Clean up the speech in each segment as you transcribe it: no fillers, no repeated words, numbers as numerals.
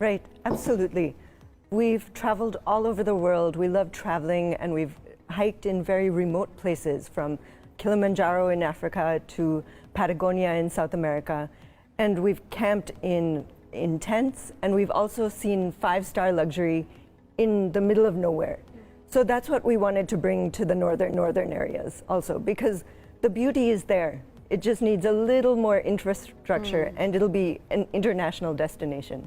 Right, absolutely. We've traveled all over the world. We love traveling, and we've hiked in very remote places, from Kilimanjaro in Africa to Patagonia in South America, and we've camped in tents, and we've also seen 5-star luxury in the middle of nowhere. So that's what we wanted to bring to the northern areas also, because the beauty is there. It just needs a little more infrastructure, and it'll be an international destination.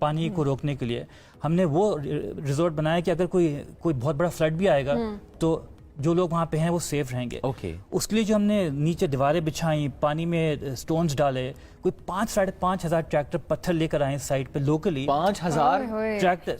پانی کو روکنے کے لیے ہم نے وہ resort بنایا کہ اگر کوئی بہت بڑا فلڈ بھی آئے گا تو جو لوگ وہاں پہ ہیں وہ سیف رہیں گے. اس کے لیے جو ہم نے نیچے دیواریں بچھائیں, پانی میں سٹونز ڈالے, کوئی 5,500 ٹریکٹر پتھر لے کر آئے سائٹ پہ لوکلی. 5,000 ٹریکٹر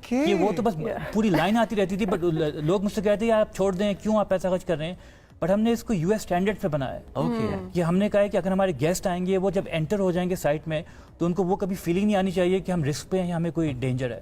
کہ وہ تو بس پوری لائن آتی رہتی تھی, بٹ لوگ مجھ سے کہتے ہیں آپ چھوڑ دیں, کیوں آپ پیسہ خرچ کر رہے ہیں. بٹ ہم نے اس کو US اسٹینڈرڈ پہ بنایا ہے کہ ہم نے کہا ہے کہ اگر ہمارے گیسٹ آئیں گے وہ جب انٹر ہو جائیں گے سائٹ میں تو ان کو وہ کبھی فیلنگ نہیں آنی چاہیے کہ ہم رسک پہ ہیں یا ہمیں کوئی ڈینجر ہے.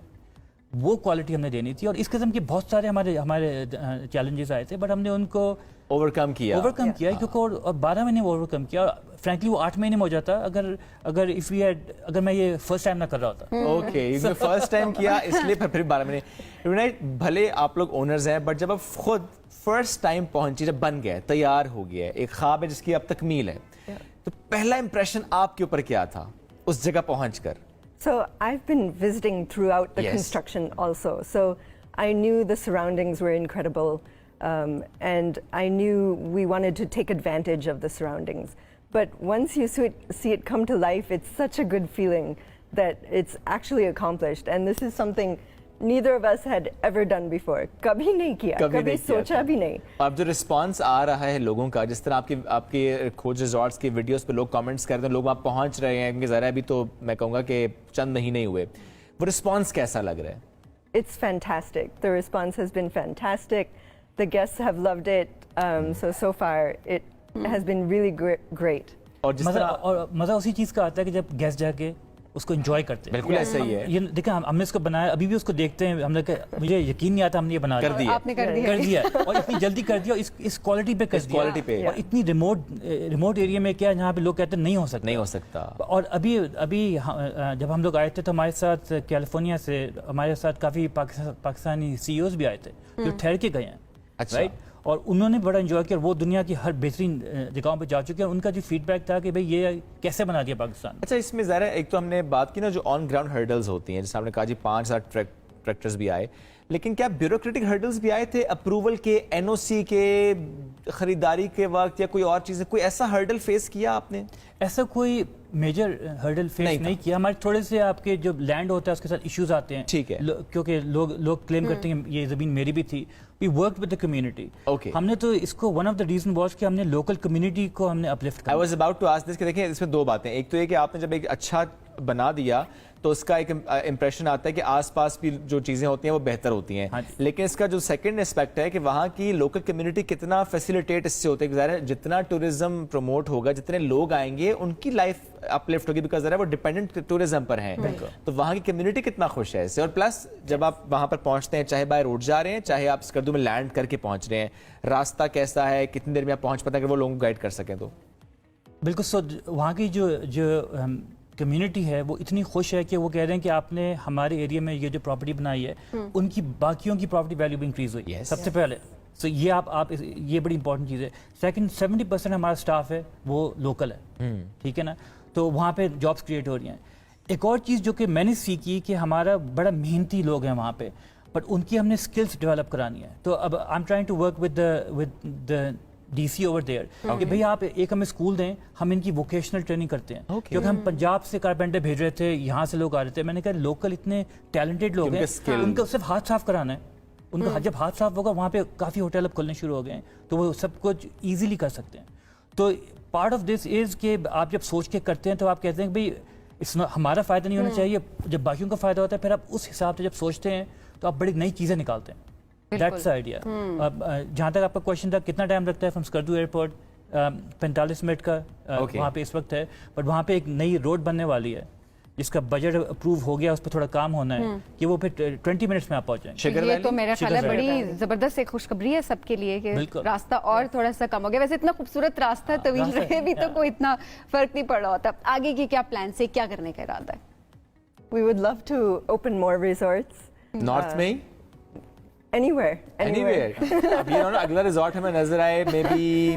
وہ کوالٹی ہم نے دینی تھی. اور اس قسم کے بہت سارے ہمارے چیلنجز آئے تھے, بٹ ہم نے ان کو اوور کم کیا کیونکہ اور 12 مہینے اوور کم کیا. فرینکلی وہ 8 مہینے میں ہو جاتا اگر میں یہ فرسٹ ٹائم نہ کر رہا ہوتا. اوکے, فرسٹ ٹائم کیا اس لیے پھر 12 مہینے. بھلے آپ لوگ اونرز ہیں, بٹ جب آپ خود فرسٹ ٹائم پہنچی, جب بن گیا, تیار ہو گیا, ایک خواب ہے جس کی اب تکمیل ہے, تو پہلا امپریشن آپ کے اوپر کیا تھا اس جگہ پہنچ کر؟ So I've been visiting throughout the construction also. So I knew the surroundings were incredible, and I knew we wanted to take advantage of the surroundings. But once you see it come to life, it's such a good feeling that it's actually accomplished. And this is something neither of us had ever done before. کبھی نہیں کیا, کبھی سوچا بھی نہیں. اب جو response آ رہا ہے لوگوں کا, جس طرح آپ کے کھوج ریزورٹس کی ویڈیوز پہ لوگ کامنٹس کرتے ہیں, لوگ وہاں پہنچ رہے ہیں, کیونکہ ذرا بھی تو میں کہوں گا کہ چند مہینے ہوئے, وہ رسپانس کیسا لگ رہا ہے؟ It's fantastic. The response has been fantastic. The guests have loved it. So far it has been really great. اور مزہ اسی چیز کا آتا ہے کہ جب گیسٹ جا کے اس کو انجوائے کرتے ہیں. بالکل ایسا ہی ہے. یہ دیکھیں ہم نے اس کو بنایا, ابھی بھی اس کو دیکھتے ہیں, ہم نے کہا مجھے یقین نہیں آتا ہم نے یہ بنا دیا اور اتنی جلدی کر دیا, اس کوالٹی پہ کر دیا, اور اتنی ریموٹ ایریا میں کیا جہاں پہ لوگ کہتے ہیں نہیں ہو سکتا. اور ابھی جب ہم لوگ آئے تھے تو ہمارے ساتھ کیلیفورنیا سے ہمارے ساتھ کافی پاکستانی CEOs بھی آئے تھے جو ٹھہر کے گئے ہیں, رائٹ, اور انہوں نے بڑا انجوائے کیا. وہ دنیا کی ہر بہترین جگہوں پہ جا چکے ہیں. ان کا جو فیڈ بیک تھا کہ بھئی یہ کیسے بنا دیا پاکستان. اچھا, اس میں ذرا ایک تو ہم نے بات کی نا جو آن گراؤنڈ ہرڈلز ہوتی ہیں, جیسے آپ نے کہا جی 5,000 ٹریکٹرز بھی آئے, لیکن کیا بیوروکریٹک ہرڈلز بھی آئے تھے اپروول کے, NOC کے, خریداری کے وقت, یا کوئی اور چیزیں, کوئی ایسا ہرڈل فیس کیا آپ نے؟ ایسا کوئی میجر ہرڈل فیس نہیں کیا. ہمارے تھوڑے سے آپ کے جو لینڈ ہوتا ہے اس کے ساتھ ایشوز آتے ہیں, ٹھیک ہے, کیونکہ لوگ کلیم کرتے ہیں یہ زمین میری بھی تھی. وی ورکڈ ود دی کمیونٹی. ہم نے تو اس کو one of the reason was کہ ہم نے لوکل کمیونٹی کو ہم نے اپلفٹ کیا. I was about to ask this کہ دیکھیں اس میں دو باتیں, ایک تو یہ کہ آپ نے جب ایک اچھا بنا دیا تو اس کا ایک امپریشن آتا ہے کہ آس پاس بھی جو چیزیں ہوتی ہیں وہ بہتر ہوتی ہیں, لیکن اس کا جو سیکنڈ اسپیکٹ ہے کہ وہاں کی لوکل کمیونٹی کتنا فیسیلیٹیٹ اس سے ہوتے ہیں. ظاہر ہے جتنا ٹورزم پروموٹ ہوگا, جتنے لوگ آئیں گے ان کی لائف اپلفٹ ہوگی, بیکاز ظاہر ہے وہ ڈیپینڈنٹ ٹورزم پر ہیں, تو وہاں کی کمیونٹی کتنا خوش ہے اس سے. اور پلس جب آپ وہاں پر پہنچتے ہیں, چاہے بائی روڈ جا رہے ہیں, چاہے آپ اسکردو میں لینڈ کر کے پہنچ رہے ہیں, راستہ کیسا ہے, کتنی دیر میں آپ پہنچ پاتے ہیں, اگر وہ لوگوں کو گائیڈ کر سکیں تو. بالکل. سو وہاں کی جو کمیونٹی ہے وہ اتنی خوش ہے کہ وہ کہہ رہے ہیں کہ آپ نے ہمارے ایریا میں یہ جو پراپرٹی بنائی ہے ان کی باقیوں کی پراپرٹی ویلیو بھی انکریز ہوئی ہے سب سے پہلے. سو یہ آپ یہ بڑی امپورٹنٹ چیز ہے. سیکنڈ 70% ہمارا اسٹاف ہے وہ لوکل ہے, ٹھیک ہے نا, تو وہاں پہ جابس کریٹ ہو رہی ہیں. ایک اور چیز جو کہ میں نے سیکھی کہ ہمارا بڑا محنتی لوگ ہیں وہاں پہ, بٹ ان کی ہم نے اسکلس ڈیولپ کرانی ہے. تو اب I am trying to work with the DC over there کہ بھئی آپ ایک ہمیں اسکول دیں, ہم ان کی ووکیشنل ٹریننگ کرتے ہیں, کیونکہ ہم پنجاب سے کارپینٹر بھیج رہے تھے, یہاں سے لوگ آ رہے تھے. میں نے کہا لوکل اتنے ٹیلنٹڈ لوگ ہیں, ان کو صرف ہاتھ صاف کرانا ہے. ان کو جب ہاتھ صاف ہوگا, وہاں پہ کافی ہوٹل اب کھلنے شروع ہو گئے ہیں, تو وہ سب کچھ ایزیلی کر سکتے ہیں. تو پارٹ آف دس از کہ آپ جب سوچ کے کرتے ہیں تو آپ کہتے ہیں کہ بھئی ہمارا فائدہ نہیں ہونا چاہیے, جب باقیوں کا فائدہ ہوتا ہے پھر آپ اس حساب سے جب سوچتے ہیں تو آپ بڑی نئی چیزیں نکالتے ہیں. That's idea. جہاں تک آپ کا کوشچن تھا کتنا ٹائم لگتا ہے فرام اسکردو ایئرپورٹ, 45 منٹ کا وہاں پہ اس وقت ہے, بٹ وہاں پہ ایک نئی روڈ بننے والی ہے جس کا بجٹ اپروو ہو گیا, اس پہ تھوڑا کام ہونا ہے کہ وہ پھر 20 منٹس میں آپ پہنچ جائیں گے. یہ تو میرا خیال ہے بڑی زبردست ایک خوشخبری ہے سب کے لیے کہ راستہ اور تھوڑا سا کم ہو گیا. ویسے اتنا خوبصورت راستہ طویل رہے بھی تو کوئی اتنا فرق نہیں پڑ رہا ہوتا. آگے کی کیا پلان سے کیا کرنے کا ارادہ ہے؟ We would love to open more resorts. North میں Anywhere. اب یہ اگلا ریزورٹ ہمیں نظر آئے, maybe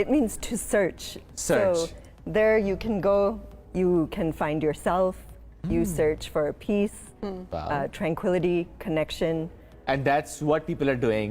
It means to search. Search. So there you can go, you can find yourself, you search for peace, tranquility, connection. And that's what people are doing.